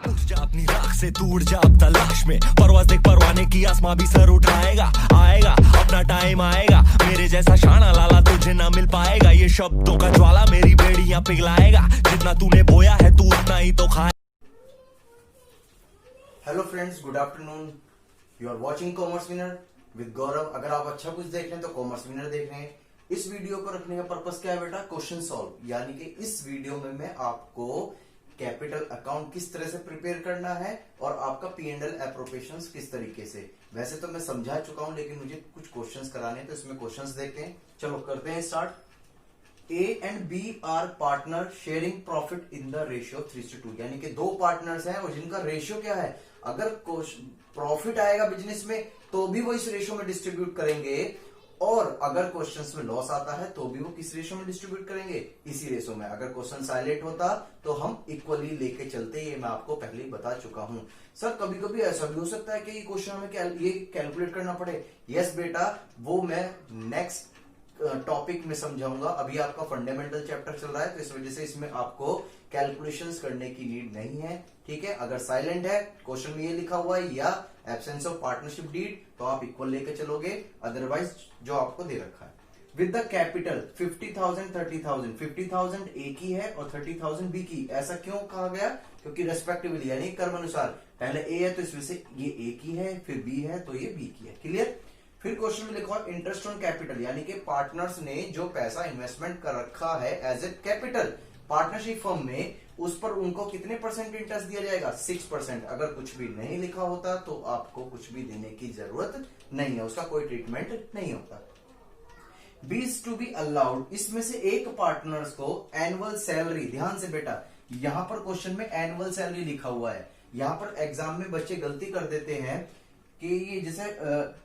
उठ जा अपनी राख से, तू उड़ जा अब तलाश में, परवाज़ देख परवाने की, आसमां भी सर उठाएगा, आएगा अपना टाइम आएगा, मेरे जैसा शाना लाला तुझे ना मिल पाएगा, ये शब्दों का ज्वाला मेरी बेड़ियां पिघलाएगा, जितना तूने बोया है तू उतना ही तो खाए। Hello friends, good afternoon. You are watching commerce winner with Gaurav. अगर आप अच्छा कुछ देख रहे हैं तो कॉमर्स विनर देख रहे हैं। इस वीडियो को रखने का पर्पस क्या है बेटा? Question solve. यानी कि इस वीडियो में मैं आपको कैपिटल अकाउंट किस तरह से प्रिपेयर करना है और आपका P&L एप्रोप्रिएशंस किस तरीके से। वैसे तो मैं समझा चुका हूं, लेकिन मुझे कुछ क्वेश्चंस कराने हैं, तो इसमें क्वेश्चंस देखते हैं। चलो करते हैं start. A and B are partner sharing profit in the ratio 3:2। यानी कि दो पार्टनर्स हैं और जिनका रेशियो क्या है? अगर प्रॉफिट आएगा बिजनेस में तो भी वो इस रेशियो में डिस्ट्रीब्यूट करेंगे, और अगर क्वेश्चंस में लॉस आता है तो भी वो किस रेशियो में डिस्ट्रीब्यूट करेंगे? इसी रेशियो में। अगर क्वेश्चन साइलेंट होता तो हम इक्वली लेके चलते, ये मैं आपको पहले ही बता चुका हूं। सर कभी कभी ऐसा भी हो सकता है कि ये क्वेश्चन हमें ये कैलकुलेट करना पड़े। यस बेटा, वो मैं नेक्स्ट टॉपिक में समझाऊंगा। अभी आपका फंडामेंटल चैप्टर चल रहा है, तो इस वजह से इसमें आपको कैलकुलेशंस करने की नीड नहीं है। ठीक है, अगर साइलेंट है, क्वेश्चन में ये लिखा हुआ है या एब्सेंस ऑफ पार्टनरशिप डीड, तो आप इक्वल लेके चलोगे, अदरवाइज जो आपको दे रखा है। विद द कैपिटल 50,000 30,000, 50,000 ए की है और 30,000 बी की। ऐसा क्यों कहा गया? क्योंकि रेस्पेक्टिवली यानी क्रम अनुसार, पहले ए है तो इस वजह से ये ए की है, फिर बी है तो ये बी की है। क्लियर? फिर क्वेश्चन में लिखा है इंटरेस्ट ऑन कैपिटल, यानी कि पार्टनर्स ने जो पैसा इन्वेस्टमेंट कर रखा है as a capital partnership firm में, उस पर उनको कितने परसेंट इंटरेस्ट दिया जाएगा? 6%। अगर कुछ भी नहीं लिखा होता तो आपको कुछ भी देने की जरूरत नहीं है, उसका कोई ट्रीटमेंट नहीं होता। बीज टू बी अलाउड, इसमें से एक पार्टनर्स को एनुअल सैलरी, ध्यान से बेटा, यहां पर क्वेश्चन में एनुअल सैलरी लिखा हुआ है। यहां पर एग्जाम में बच्चे गलती कर देते हैं कि ये जैसे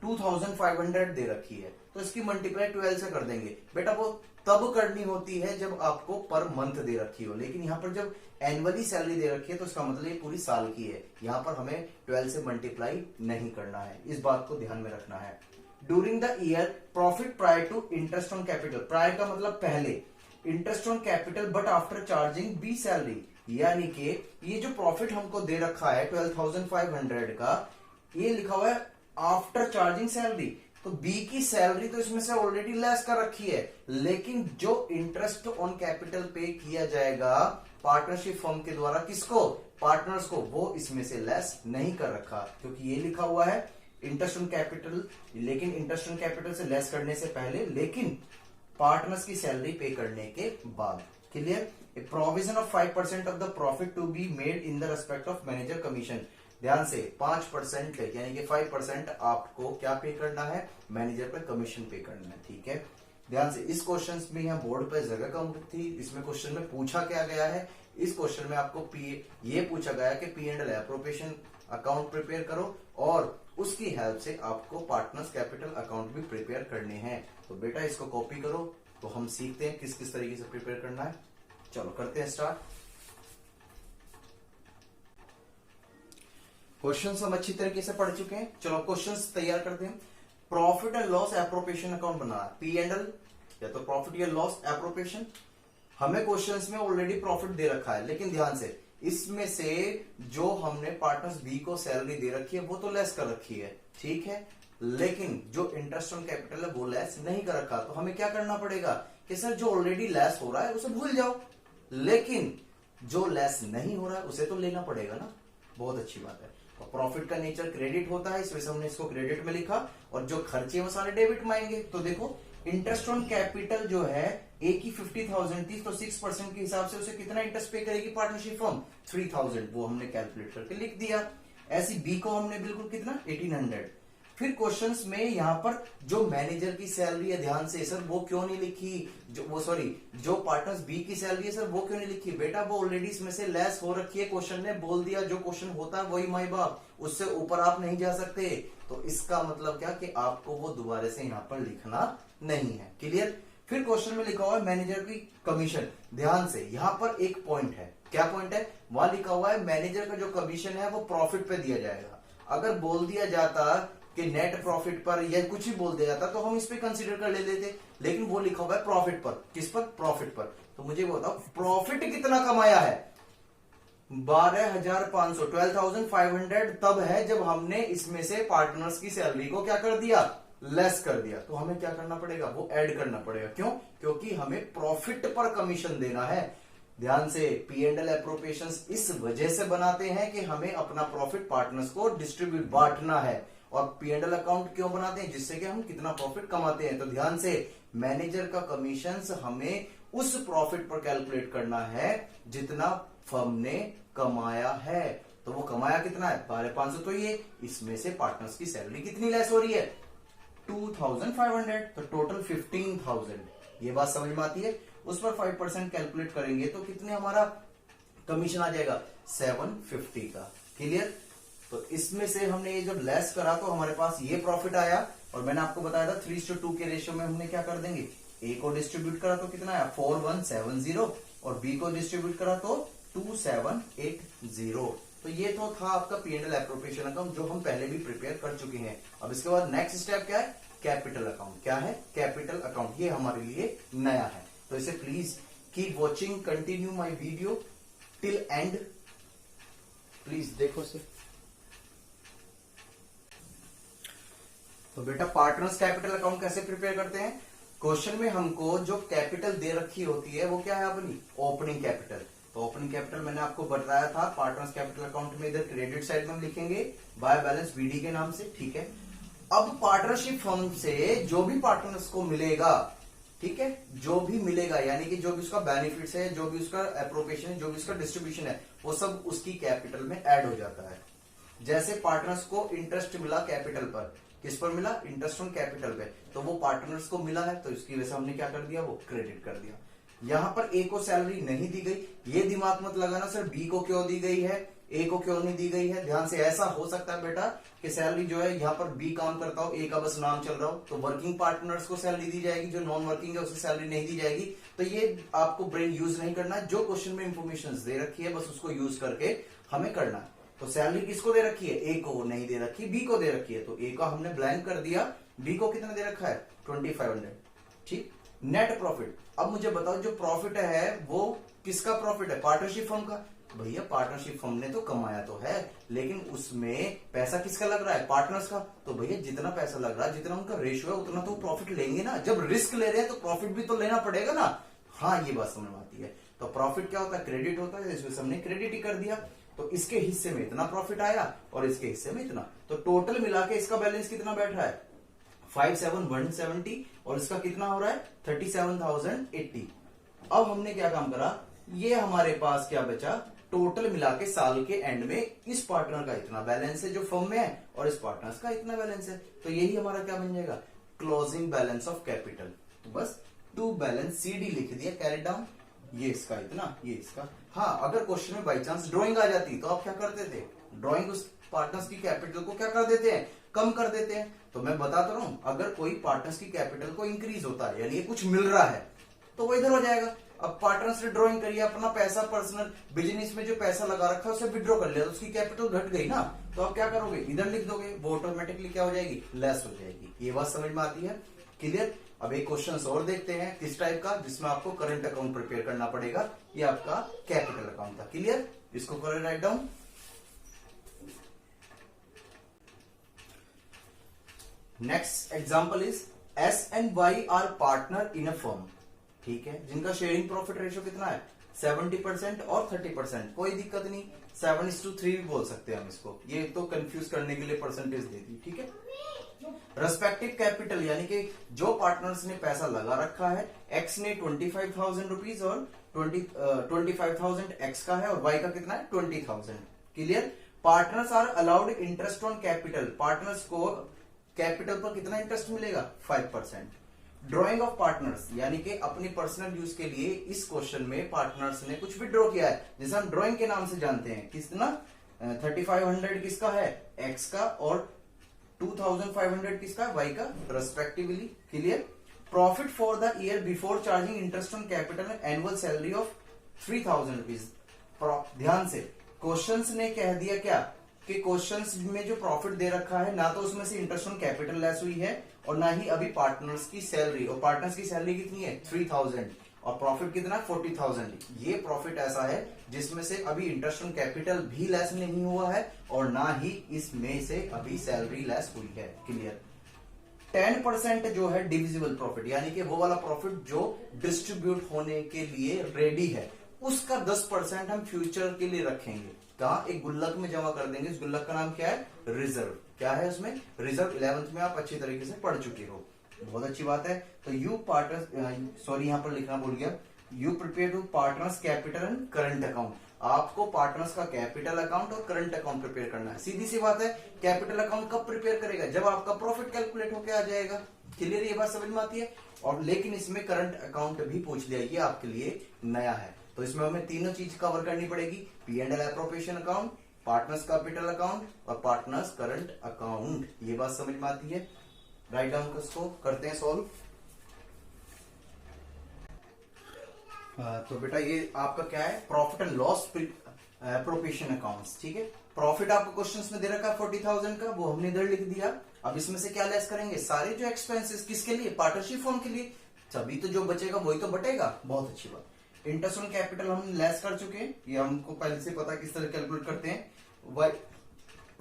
2500 दे रखी है तो इसकी मल्टीप्लाई 12 से कर देंगे। बेटा वो तब करनी होती है जब आपको पर मंथ दे रखी हो, लेकिन यहाँ पर जब एनुअली सैलरी दे रखी है तो इसका मतलब ये पूरी साल की है। यहाँ पर हमें 12 से मल्टीप्लाई नहीं करना है, इस बात को ध्यान में रखना है। During the year profit prior to interest on capital, prior का मतलब पहले, interest on capital but after charging B salary, यानी कि ये जो प्रॉफिट हमको दे रखा है 12,500 का, ये लिखा हुआ है आफ्टर चार्जिंग सैलरी, तो बी की सैलरी तो इसमें से ऑलरेडी लेस कर रखी है, लेकिन जो इंटरेस्ट ऑन कैपिटल पे किया जाएगा पार्टनरशिप फर्म के द्वारा, किसको? पार्टनर्स को, वो इसमें से लेस नहीं कर रखा, क्योंकि ये लिखा हुआ है इंटरेस्ट ऑन कैपिटल, लेकिन इंटरेस्ट ऑन कैपिटल से लेस करने से पहले, लेकिन पार्टनर्स की सैलरी पे करने के बाद। Clear? A provision of 5% of the profit to be made in the respect of manager commission. ध्यान से, 5% यानी कि 5% आपको क्या पे करना है? मैनेजर पे कमीशन पे करना है। ठीक है, ध्यान से। इस क्वेश्चन में यहाँ बोर्ड पे जगह कम थी, इसमें क्वेश्चन में पूछा क्या गया है? इस क्वेश्चन में आपको ये पूछा गया कि P&L एप्रोप्रिएशन अकाउंट प्रिपेयर करो, और उसकी हेल्प से आपको पार्टनर्स कैपिटल अकाउंट भी प्रिपेयर करने हैं। तो बेटा इसको कॉपी करो, तो हम सीखते हैं किस किस तरीके से प्रिपेयर करना है। चलो करते हैं स्टार्ट। क्वेश्चंस हम अच्छी तरीके से पढ़ चुके हैं। चलो क्वेश्चंस तैयार करते हैं। Profit and loss appropriation account बना, P&L या तो प्रॉफिट या लॉस एप्रोप्रिएशन। हमें क्वेश्चंस में ऑलरेडी प्रॉफिट दे रखा है, लेकिन ध्यान से, इसमें से जो हमने पार्टनर्स बी को सैलरी दे रखी है वो तो लेस कर रखी है, ठीक है, लेकिन जो इंटरेस्ट ऑन कैपिटल है वो लेस नहीं कर रखा। तो हमें क्या करना पड़ेगा कि सर जो ऑलरेडी लेस हो रहा है उसे भूल जाओ, लेकिन जो लेस नहीं हो रहा है उसे तो लेना पड़ेगा ना। बहुत अच्छी बात है। प्रॉफिट का नेचर क्रेडिट होता है, इस वजह से हमने इसको क्रेडिट में लिखा, और जो खर्चे वो सारे डेबिट में आएंगे। तो देखो इंटरेस्ट ऑन कैपिटल जो है ए की 50,000 थी, तो 6% के हिसाब से उसे कितना इंटरेस्ट पे करेगी पार्टनरशिप फर्म? 3,000, वो हमने कैलकुलेट करके लिख दिया। ऐसी बी को हमने बिल्कुल कितना? 1,800। फिर क्वेश्चंस में यहां पर जो मैनेजर की सैलरी है, ध्यान से सर वो क्यों नहीं लिखी, जो पार्टनर्स बी की सैलरी है सर वो क्यों नहीं लिखी? बेटा वो ऑलरेडी इसमें से लेस हो रखी है, क्वेश्चन ने बोल दिया जो क्वेश्चन होता है वही माई बाप, उससे ऊपर आप नहीं जा सकते। तो इसका मतलब क्या कि आपको वो दोबारा से यहां पर लिखना नहीं है। क्लियर? फिर क्वेश्चन में लिखा हुआ है मैनेजर की कमीशन। ध्यान से, यहां पर एक पॉइंट है। क्या पॉइंट है? वहां लिखा हुआ है मैनेजर का जो कमीशन है वो प्रॉफिट पे दिया जाएगा। अगर बोल दिया जाता कि नेट प्रॉफिट पर या कुछ ही बोल दिया जाता तो हम इस पे कंसीडर कर लेते, लेकिन वो लिखा हुआ है प्रॉफिट पर। किस पर? प्रॉफिट पर। तो मुझे बताओ प्रॉफिट कितना कमाया है? 12,500 12,500 तब है जब हमने इसमें से पार्टनर्स की सैलरी को क्या कर दिया, लेस कर दिया। तो हमें क्या करना पड़ेगा, वो ऐड करना पड़ेगा। क्यों? क्योंकि हमें प्रॉफिट पर कमीशन देना है। ध्यान से, P&L एप्रोप्रिएशंस इस वजह से बनाते हैं कि हमें अपना प्रॉफिट पार्टनर्स को डिस्ट्रीब्यूट बांटना है। और P&L अकाउंट क्यों बनाते हैं, जिससे कि हम कितना प्रॉफिट कमाते हैं। तो ध्यान से, मैनेजर का कमीशंस हमें उस प्रॉफिट पर कैलकुलेट करना है जितना फर्म ने कमाया है। तो वो कमाया कितना है, 12,500। तो ये इसमें से पार्टनर्स की सैलरी कितनी लेस हो रही है, 2,500। तो टोटल 15,000। ये बात समझ में आती है। उस पर 5% कैलकुलेट करेंगे तो कितने हमारा कमीशन आ जाएगा, 750 का। क्लियर? तो इसमें से हमने ये जब लेस करा तो हमारे पास ये प्रॉफिट आया। और मैंने आपको बताया था 3:2 के रेशियो में हमने क्या कर देंगे, ए को डिस्ट्रीब्यूट करा तो कितना आया, 4170, और बी को डिस्ट्रीब्यूट करा तो 2780। तो ये तो था आपका P&L एप्रोप्रिएशन अकाउंट, जो हम पहले भी प्रिपेयर कर चुके हैं। अब इसके बाद नेक्स्ट स्टेप क्या है, कैपिटल अकाउंट। क्या है, कैपिटल अकाउंट। ये हमारे लिए नया है, तो इसे please keep watching, continue my video till and. Please देखो इसे। तो बेटा, पार्टनर्स कैपिटल अकाउंट कैसे प्रिपेयर करते हैं। क्वेश्चन में हमको जो कैपिटल दे रखी होती है वो क्या है, अपनी ओपनिंग कैपिटल। तो ओपनिंग कैपिटल मैंने आपको बताया था, पार्टनर्स कैपिटल अकाउंट में इधर क्रेडिट साइड में हम लिखेंगे बाय बैलेंस बीडी के नाम से। ठीक है। अब पार्टनरशिप फर्म से जो भी पार्टनर्स को मिलेगा, ठीक है, जो भी मिलेगा, यानी कि जो भी उसका बेनिफिट्स है, जो भी उसका एप्रोप्रिएशन है, जो भी उसका डिस्ट्रीब्यूशन है, वो सब उसकी कैपिटल में ऐड हो जाता है। जैसे पार्टनर्स को इंटरेस्ट मिला कैपिटल पर, किस पर मिला, इंटरेस्ट ऑन कैपिटल पे, तो वो पार्टनर्स को मिला है, तो इसकी वजह से हमने क्या कर दिया, वो क्रेडिट कर दिया। यहां पर ए को सैलरी नहीं दी गई, ये दिमाग मत लगाना सर बी को क्यों दी गई है, ए को क्यों नहीं दी गई है। ध्यान से, ऐसा हो सकता है बेटा कि सैलरी जो है यहाँ पर बी काम करता हो, ए का बस नाम चल रहा हो, तो वर्किंग पार्टनर्स को सैलरी दी जाएगी, जो नॉन वर्किंग है उसे सैलरी नहीं दी जाएगी। तो ये आपको ब्रेन यूज नहीं करना है, जो क्वेश्चन में इंफॉर्मेशन दे रखी है बस उसको यूज करके हमें करना है। तो सैलरी किसको दे रखी है, ए को नहीं दे रखी, बी को दे रखी है, तो ए का हमने ब्लैंक कर दिया, बी को कितना दे रखा है, 2500। ठीक। Net profit. अब मुझे बताओ, जो प्रॉफिट है वो किसका प्रॉफिट है, पार्टनरशिप फर्म का। भैया, पार्टनरशिप फर्म ने तो कमाया तो है, लेकिन उसमें पैसा किसका लग रहा है, पार्टनर्स का। तो भैया, जितना पैसा लग रहा है, जितना उनका रेशियो है, उतना तो प्रॉफिट लेंगे ना। जब रिस्क ले रहे हैं तो प्रॉफिट भी तो लेना पड़ेगा ना। हाँ, ये बात समझ में आती है। तो प्रॉफिट क्या होता है, क्रेडिट होता है, इसमें हमने क्रेडिट ही कर दिया। तो इसके हिस्से में इतना प्रॉफिट आया और इसके हिस्से में इतना, तो टोटल मिला के इसका बैलेंस कितना बैठ रहा है, 57,170, और इसका कितना हो रहा है, 37,080। अब हमने क्या काम करा, ये हमारे पास क्या बचा, टोटल मिला के साल के एंड में इस पार्टनर का इतना बैलेंस है जो फर्म में है, और इस पार्टनर्स का इतना बैलेंस है। तो यही हमारा क्या बन जाएगा, क्लोजिंग बैलेंस ऑफ कैपिटल। तो बस टू बैलेंस CD लिख दिया, कैरी डाउन, ये इसका इतना, ये इसका। हाँ, अगर क्वेश्चन में बाई चांस ड्राइंग आ जाती तो आप क्या करते थे, ड्राइंग उस पार्टनर्स की कैपिटल को क्या कर देते हैं, कम कर देते हैं। तो मैं बताता रहा हूं, अगर कोई पार्टनर्स की कैपिटल को इंक्रीज होता है, यानी कुछ मिल रहा है, तो वो इधर हो जाएगा। अब पार्टनर्स ने ड्राइंग करिए, अपना पैसा पर्सनल बिजनेस में जो पैसा लगा रखा है उसे विड्रॉ कर लिया, तो उसकी कैपिटल घट गई ना। तो आप क्या करोगे, इधर लिख दोगे, वो ऑटोमेटिकली क्या हो जाएगी, लेस हो जाएगी। ये बात समझ में आती है, क्लियर। अब एक क्वेश्चन और देखते हैं किस टाइप का, जिसमें आपको करंट अकाउंट प्रिपेयर करना पड़ेगा। ये आपका कैपिटल अकाउंट था, क्लियर। इसको करें write down. Next example is S and Y are partner in a firm. ठीक है, जिनका शेयरिंग प्रॉफिट रेशियो कितना है, 70% और 30%। कोई दिक्कत नहीं, 7:3 भी बोल सकते हैं हम इसको, ये तो कंफ्यूज करने के लिए परसेंटेज दे दी। ठीक है। रेस्पेक्टिव कैपिटल, यानी कि जो पार्टनर्स ने पैसा लगा रखा है, X ने 25,000 रुपीज और 25,000 X का है, और Y का कितना है, 20,000। Clear. Partners are allowed interest on capital, partners को कैपिटल पर कितना इंटरेस्ट मिलेगा, 5%। ड्रॉइंग ऑफ पार्टनर्स, यानी कि अपनी पर्सनल यूज के लिए इस क्वेश्चन में पार्टनर्स ने कुछ विड्रॉ किया है, जिसे हम ड्रॉइंग के नाम से जानते हैं। कितना, 3500 किसका है, X का, और 2500 किसका, Y का, respectively. Clear. Profit for the year before charging interest on capital annual salary of 3,000 rupees. ध्यान से, क्वेश्चंस ने कह दिया क्या, कि क्वेश्चंस में जो प्रॉफिट दे रखा है, ना तो उसमें से इंटरेस्ट ऑन कैपिटल लेस हुई है, और ना ही अभी पार्टनर्स की सैलरी, और पार्टनर्स की सैलरी कितनी है, 3,000। और प्रॉफिट कितना 40,000। ये प्रॉफिट ऐसा है जिसमें से अभी इंटरेस्ट ऑन कैपिटल भी लेस नहीं हुआ है और ना ही इसमें से अभी सैलरी लेस हुई है। क्लियर। 10% जो है डिविजिबल प्रॉफिट, यानी कि वो वाला प्रॉफिट जो डिस्ट्रीब्यूट होने के लिए रेडी है, उसका 10% हम फ्यूचर के लिए रखेंगे। कहा? एक गुल्लक में जमा कर देंगे। इस गुल्लक का नाम क्या है? रिजर्व। क्या है उसमें? रिजर्व। 11th में आप अच्छी तरीके से पढ़ चुके हो, बहुत अच्छी बात है। तो यू पार्टनर्स, सॉरी यहां पर लिखना भूल गया, you prepare to partners capital and current account. आपको पार्टनर्स का कैपिटल अकाउंट और करंट अकाउंट प्रिपेयर करना है। सीधी सी बात है, कैपिटल अकाउंट कब प्रिपेयर करेगा? जब आपका प्रॉफिट कैलकुलेट होकर आ जाएगा। क्लियर? ये बात समझ में आती है। और लेकिन इसमें करंट अकाउंट भी पूछ लिया, ये आपके लिए नया है। तो इसमें हमें तीनों चीज कवर करनी पड़ेगी, P&L appropriation account, partners capital account और पार्टनर्स करंट अकाउंट। ये बात समझ में आती है। राइट डाउन इसको करते हैं सॉल्व। तो बेटा ये आपका क्या है? Profit and loss appropriation accounts. ठीक है। प्रॉफिट आपको क्वेश्चंस में दे रखा है 40,000 का, वो हमने इधर लिख दिया। अब इसमें से क्या लेस करेंगे? सारे जो एक्सपेंसेस, किसके लिए? पार्टनरशिप फॉर्म के लिए। तभी तो जो बचेगा वही तो बटेगा। बहुत अच्छी बात। इंटरेस्ट ऑन कैपिटल हम लेस कर चुके हैं, ये हमको पहले से पता किस तरह कैलकुलेट करते हैं।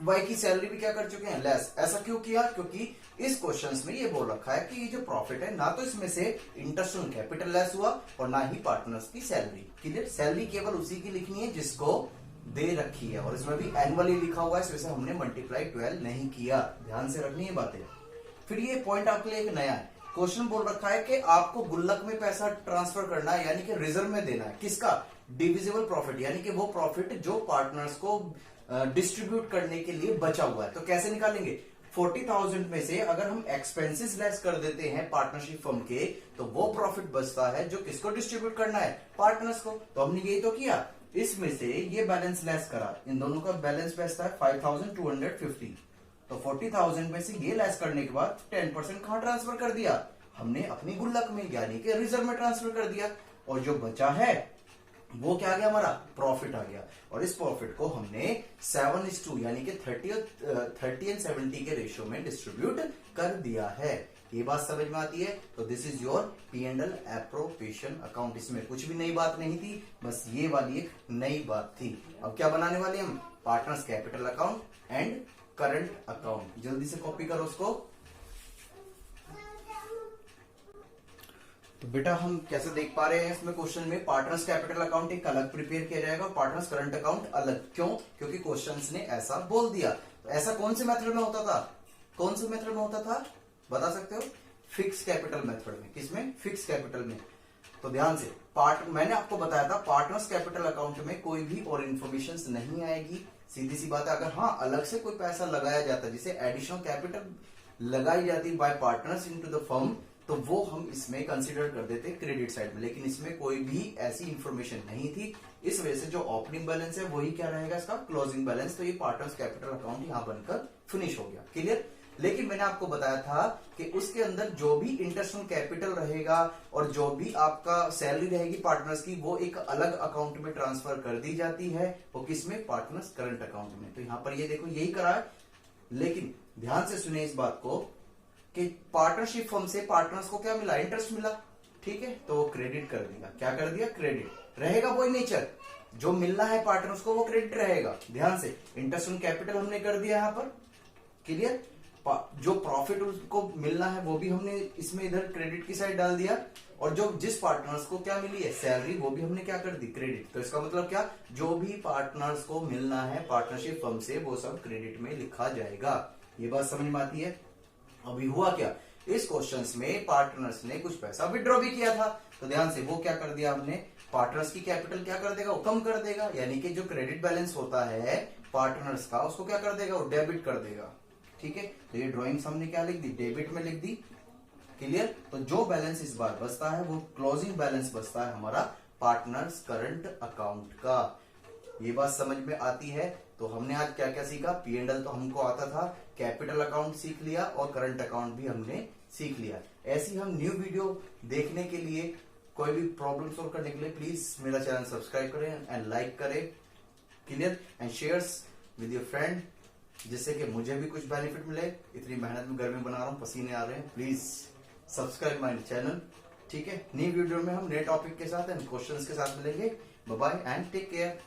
वाई की सैलरी भी क्या कर चुके हैं? लेस। ऐसा क्यों किया? क्योंकि इस क्वेश्चंस में ये बोल रखा है कि ये जो प्रॉफिट है, ना तो इसमें से इंटरेस्ट ऑन कैपिटल लेस हुआ और ना ही पार्टनर्स की सैलरी। क्लियर? सैलरी केवल उसी की लिखनी है जिसको दे रखी है, और इसमें भी एनुअली लिखा हुआ है, इस वजह से हमने मल्टीप्लाई 12 नहीं किया। ध्यान से रखनी है बातें। फिर ये पॉइंट आपके लिए एक नया है। क्वेश्चन बोल रखा है कि आपको गुल्लक में पैसा ट्रांसफर करना है, यानी कि रिजर्व में देना है। किसका? डिविजिबल प्रॉफिट, यानी कि वो प्रॉफिट जो पार्टनर्स को डिस्ट्रीब्यूट करने के लिए बचा हुआ है। तो कैसे निकालेंगे? 40,000 में से अगर हम एक्सपेंसेस लेस कर देते हैं पार्टनरशिप फर्म के, तो वो प्रॉफिट बचता है जो किसको डिस्ट्रीब्यूट करना है? पार्टनर्स को। तो हमने यही तो किया। इसमें से ये बैलेंस लेस करा, इन दोनों का बैलेंस बचता है 5,250। तो 40,000 में से ये लेस करने के बाद 10% कहां ट्रांसफर कर दिया? हमने अपनी गुल्लक में, यानी कि रिजर्व में ट्रांसफर कर दिया। और जो बचा है वो क्या आ गया? हमारा प्रॉफिट आ गया। और इस प्रॉफिट को हमने 7:2 यानी कि 30 एंड 70 के रेशियो में डिस्ट्रीब्यूट कर दिया है। ये बात समझ में आती है। तो this is your P&L appropriation account. इसमें कुछ भी नई बात नहीं थी, बस ये वाली एक नई बात थी। अब क्या बनाने वाले हम? Partners capital account and current account. जल्दी से कॉपी करो उसको। तो बेटा हम कैसे देख पा रहे हैं इसमें क्वेश्चन में, पार्टनर्स कैपिटल अकाउंट एक अलग प्रिपेयर किया जाएगा और पार्टनर्स करंट अकाउंट अलग। क्यों? क्योंकि क्वेश्चंस ने ऐसा बोल दिया। तो ऐसा कौन से मेथड में होता था? कौन से मेथड में होता था बता सकते हो? फिक्स कैपिटल मेथड में। किसमें? फिक्स कैपिटल में। तो ध्यान से, मैंने आपको बताया था पार्टनर्स कैपिटल अकाउंट में कोई भी और इन्फॉर्मेशन नहीं आएगी। सीधी सी बात है। अगर हाँ अलग से कोई पैसा लगाया जाता, जिसे एडिशनल कैपिटल लगाई जाती bye partners into the firm, तो वो हम इसमें कंसीडर कर देते क्रेडिट साइड में। लेकिन इसमें कोई भी ऐसी इंफॉर्मेशन नहीं थी, इस वजह से जो ओपनिंग बैलेंस है वही क्या रहेगा? इसका क्लोजिंग बैलेंस। तो ये पार्टनर्स कैपिटल अकाउंट यहां बनकर फिनिश हो गया। क्लियर? लेकिन मैंने आपको बताया था कि उसके अंदर जो भी इंटरेस्ट ऑन कैपिटल रहेगा और जो भी आपका सैलरी रहेगी पार्टनर्स की, वो एक अलग अकाउंट में ट्रांसफर कर दी जाती है। वो किसमें? पार्टनर्स करंट अकाउंट में। तो यहां पर ये देखो यही करा है। लेकिन ध्यान से सुने इस बात को कि पार्टनरशिप फर्म से पार्टनर्स को क्या मिला? इंटरेस्ट मिला। ठीक है। तो वो क्रेडिट कर दिया। क्या कर दिया? क्रेडिट रहेगा। वो नेचर जो मिलना है पार्टनर्स को वो क्रेडिट रहेगा। ध्यान से, इंटरेस्ट ऑन कैपिटल हमने कर दिया यहां पर। क्लियर? जो प्रॉफिट उसको मिलना है वो भी हमने इसमें इधर क्रेडिट की साइड डाल दिया। और जो जिस पार्टनर्स को क्या मिली है? सैलरी, वो भी हमने क्या कर दी? क्रेडिट। तो इसका मतलब क्या? जो भी पार्टनर्स को मिलना है पार्टनरशिप फर्म से वो सब क्रेडिट में लिखा जाएगा। ये बात समझ में आती है। अभी हुआ क्या? इस क्वेश्चंस में पार्टनर्स ने कुछ पैसा विड्रॉ भी किया था। तो ध्यान से, वो क्या कर दिया हमने? पार्टनर्स की कैपिटल क्या कर देगा? वो कम कर देगा। यानी कि जो क्रेडिट बैलेंस होता है पार्टनर्स का, उसको क्या कर देगा? वो डेबिट कर देगा। ठीक है। तो ये ड्राइंग्स हमने क्या लिख दी? डेबिट में लिख दी। क्लियर? तो जो बैलेंस इस बार बचता है वो क्लोजिंग बैलेंस बचता है हमारा पार्टनर्स करंट अकाउंट का। ये बात समझ में आती है। तो हमने आज क्या क्या सीखा? P&L तो हमको आता था, कैपिटल अकाउंट सीख लिया और करंट अकाउंट भी हमने सीख लिया। ऐसी हम न्यू वीडियो देखने के लिए, कोई भी प्रॉब्लम सोल्व करने के लिए प्लीज मेरा चैनल सब्सक्राइब करें एंड लाइक करें। Clear? And shares with your friend, जिससे कि मुझे भी कुछ बेनिफिट मिले। इतनी मेहनत में घर में बना रहा हूं, पसीने आ रहे हैं। प्लीज सब्सक्राइब माय चैनल ठीक है, नई वीडियो में हम नए टॉपिक के साथ एंड क्वेश्चंस के साथ मिलेंगे। Bye bye and take care.